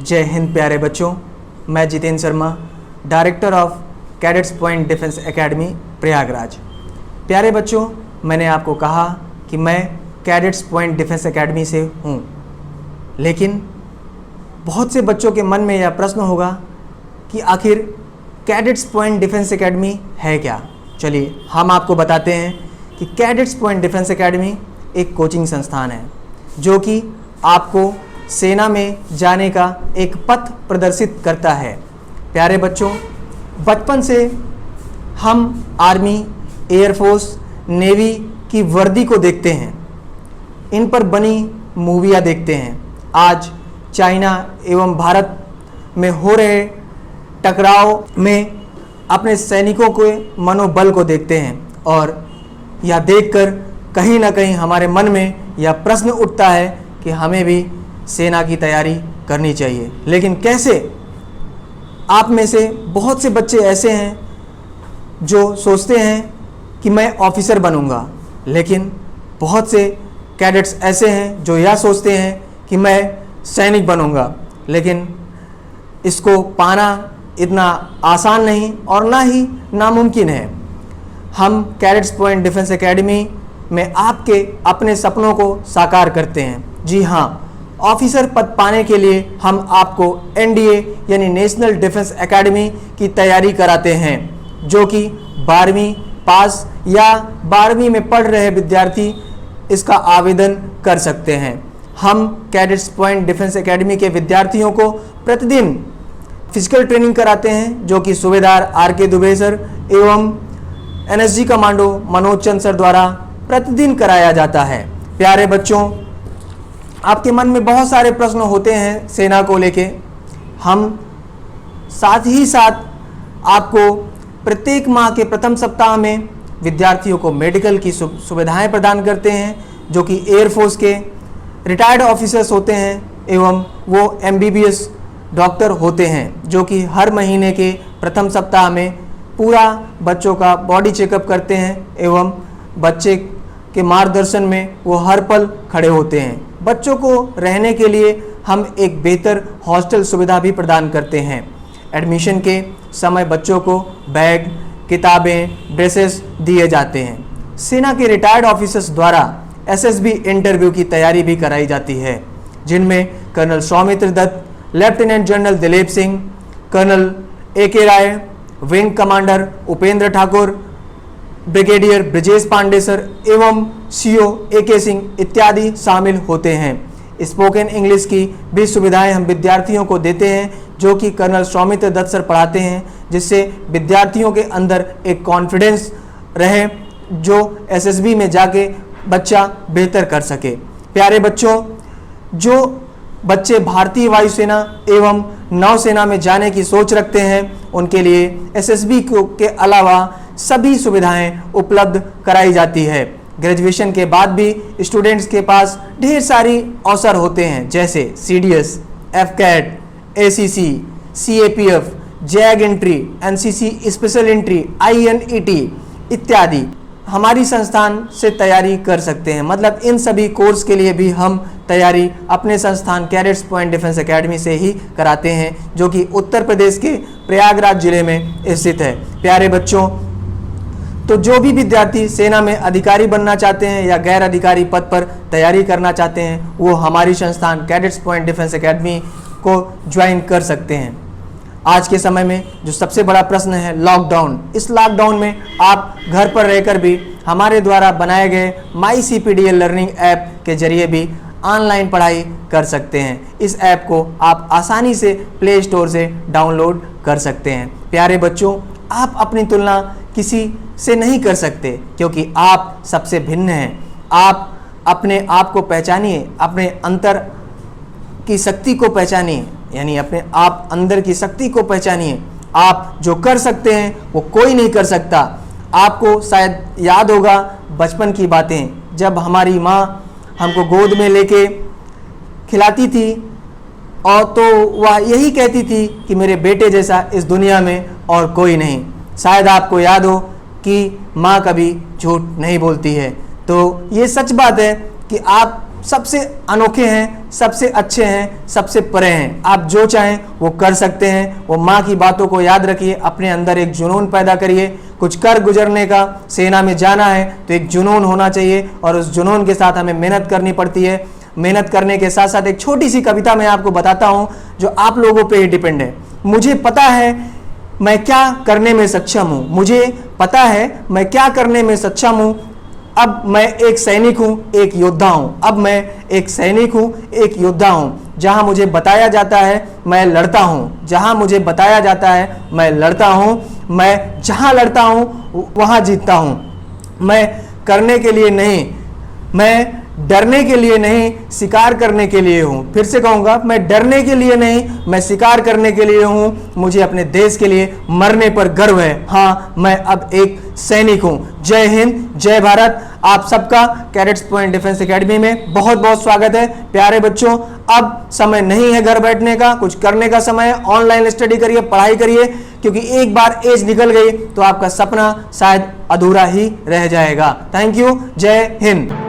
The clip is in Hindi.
जय हिंद प्यारे बच्चों, मैं Jitendra Sharma, director of cadets point defence academy Prayagraj. प्यारे बच्चों, मैंने आपको कहा कि मैं कैडेट्स पॉइंट डिफेंस एकेडमी से हूँ, लेकिन बहुत से बच्चों के मन में यह प्रश्न होगा कि आखिर कैडेट्स पॉइंट डिफेंस एकेडमी है क्या। चलिए हम आपको बताते हैं कि कैडेट्स पॉइंट डिफेंस एकेडमी एक कोचिंग संस्थान है जो कि आपको सेना में जाने का एक पथ प्रदर्शित करता है। प्यारे बच्चों, बचपन से हम आर्मी, एयरफोर्स, नेवी की वर्दी को देखते हैं, इन पर बनी मूवियाँ देखते हैं। आज चाइना एवं भारत में हो रहे टकराव में अपने सैनिकों के मनोबल को देखते हैं और यह देखकर कहीं ना कहीं हमारे मन में यह प्रश्न उठता है कि हमें भी सेना की तैयारी करनी चाहिए। लेकिन कैसे? आप में से बहुत से बच्चे ऐसे हैं जो सोचते हैं कि मैं ऑफिसर बनूंगा, लेकिन बहुत से कैडेट्स ऐसे हैं जो यह सोचते हैं कि मैं सैनिक बनूंगा। लेकिन इसको पाना इतना आसान नहीं और ना ही नामुमकिन है। हम कैडेट्स पॉइंट डिफेंस एकेडमी में आपके अपने सपनों को साकार करते हैं। जी हाँ, ऑफिसर पद पाने के लिए हम आपको एनडीए यानी नेशनल डिफेंस एकेडमी की तैयारी कराते हैं, जो कि 12वीं पास या 12वीं में पढ़ रहे विद्यार्थी इसका आवेदन कर सकते हैं। हम कैडेट्स पॉइंट डिफेंस एकेडमी के विद्यार्थियों को प्रतिदिन फिजिकल ट्रेनिंग कराते हैं, जो कि सूबेदार आर.के. दुबे सर एवं एनएसजी कमांडो मनोज चंद सर द्वारा प्रतिदिन कराया जाता है। प्यारे बच्चों, आपके मन में बहुत सारे प्रश्न होते हैं सेना को लेके। हम साथ ही साथ आपको प्रत्येक माह के प्रथम सप्ताह में विद्यार्थियों को मेडिकल की सुविधाएं प्रदान करते हैं, जो कि एयरफोर्स के रिटायर्ड ऑफिसर्स होते हैं एवं वो एमबीबीएस डॉक्टर होते हैं, जो कि हर महीने के प्रथम सप्ताह में पूरा बच्चों का बॉडी चेकअप करते हैं एवं बच्चे के मार्गदर्शन में वो हर पल खड़े होते हैं। बच्चों को रहने के लिए हम एक बेहतर हॉस्टल सुविधा भी प्रदान करते हैं। एडमिशन के समय बच्चों को बैग, किताबें, ड्रेसेस दिए जाते हैं। सेना के रिटायर्ड ऑफिसर्स द्वारा एसएसबी इंटरव्यू की तैयारी भी कराई जाती है, जिनमें colonel Saumitra Dutt, lieutenant general Dilip Singh, colonel A K. Rai, wing commander Upendra Thakur, brigadier Brijesh Pande sir एवं सीओ ए.के. सिंह इत्यादि शामिल होते हैं। स्पोकन इंग्लिश की भी सुविधाएं हम विद्यार्थियों को देते हैं, जो कि कर्नल सौमित्र दत्त सर पढ़ाते हैं, जिससे विद्यार्थियों के अंदर एक कॉन्फिडेंस रहे जो एसएसबी में जाके बच्चा बेहतर कर सके। प्यारे बच्चों, जो बच्चे भारतीय वायुसेना एवं नौसेना में जाने की सोच रखते हैं, उनके लिए एसएसबी के अलावा सभी सुविधाएं उपलब्ध कराई जाती है। ग्रेजुएशन के बाद भी स्टूडेंट्स के पास ढेर सारी अवसर होते हैं, जैसे CDS, AFCAT, ACC, CAPF, JAG entry, NCC special entry, INET इत्यादि हमारी संस्थान से तैयारी कर सकते हैं। मतलब इन सभी कोर्स के लिए भी हम तैयारी अपने संस्थान कैडेट्स पॉइंट डिफेंस एकेडमी से ही कराते हैं, जो कि उत्तर प्रदेश के प्रयागराज जिले में स्थित है। प्यारे बच्चों, तो जो भी विद्यार्थी सेना में अधिकारी बनना चाहते हैं या गैर अधिकारी पद पर तैयारी करना चाहते हैं, वो हमारी संस्थान कैडेट्स पॉइंट डिफेंस एकेडमी को ज्वाइन कर सकते हैं। आज के समय में जो सबसे बड़ा प्रश्न है लॉकडाउन, इस लॉकडाउन में आप घर पर रहकर भी हमारे द्वारा बनाए गए माई CPDL लर्निंग ऐप के जरिए भी ऑनलाइन पढ़ाई कर सकते हैं। इस ऐप को आप आसानी से प्ले स्टोर से डाउनलोड कर सकते हैं। प्यारे बच्चों, आप अपनी तुलना किसी से नहीं कर सकते, क्योंकि आप सबसे भिन्न हैं। आप अपने आप को पहचानिए, अपने अंतर की शक्ति को पहचानिए, यानी अपने आप अंदर की शक्ति को पहचानिए। आप जो कर सकते हैं वो कोई नहीं कर सकता। आपको शायद याद होगा बचपन की बातें, जब हमारी माँ हमको गोद में लेके खिलाती थी और तो वह यही कहती थी कि मेरे बेटे जैसा इस दुनिया में और कोई नहीं। शायद आपको याद हो कि माँ कभी झूठ नहीं बोलती है। तो ये सच बात है कि आप सबसे अनोखे हैं, सबसे अच्छे हैं, सबसे परे हैं। आप जो चाहें वो कर सकते हैं। वो माँ की बातों को याद रखिए, अपने अंदर एक जुनून पैदा करिए। कुछ कर गुजरने का, सेना में जाना है तो एक जुनून होना चाहिए और उस जुनून के साथ हमें मेहनत करनी पड़ती है। मेहनत करने के साथ साथ एक छोटी सी कविता मैं आपको बताता हूं जो आप लोगों पे ही डिपेंड है। मुझे पता है मैं क्या करने में सक्षम हूं, मुझे पता है मैं क्या करने में सक्षम हूं। अब मैं एक सैनिक हूं, एक योद्धा हूं। अब मैं एक सैनिक हूं, एक योद्धा हूं। जहां मुझे बताया जाता है मैं लड़ता हूं, जहां मुझे बताया जाता है मैं लड़ता हूं। मैं जहां लड़ता हूं वहां जीतता हूं। मैं करने के लिए नहीं, मैं डरने के लिए नहीं, शिकार करने के लिए हूं। फिर से कहूंगा, मैं डरने के लिए नहीं, मैं शिकार करने के लिए हूं। मुझे अपने देश के लिए मरने पर गर्व है। हाँ, मैं अब एक सैनिक हूं। जय हिंद, जय भारत। आप सबका कैडेट्स पॉइंट डिफेंस एकेडमी में बहुत बहुत स्वागत है। प्यारे बच्चों, अब समय नहीं है घर बैठने का, कुछ करने का समय है। ऑनलाइन स्टडी करिए, पढ़ाई करिए, क्योंकि एक बार एज निकल गई तो आपका सपना शायद अधूरा ही रह जाएगा। थैंक यू, जय हिंद।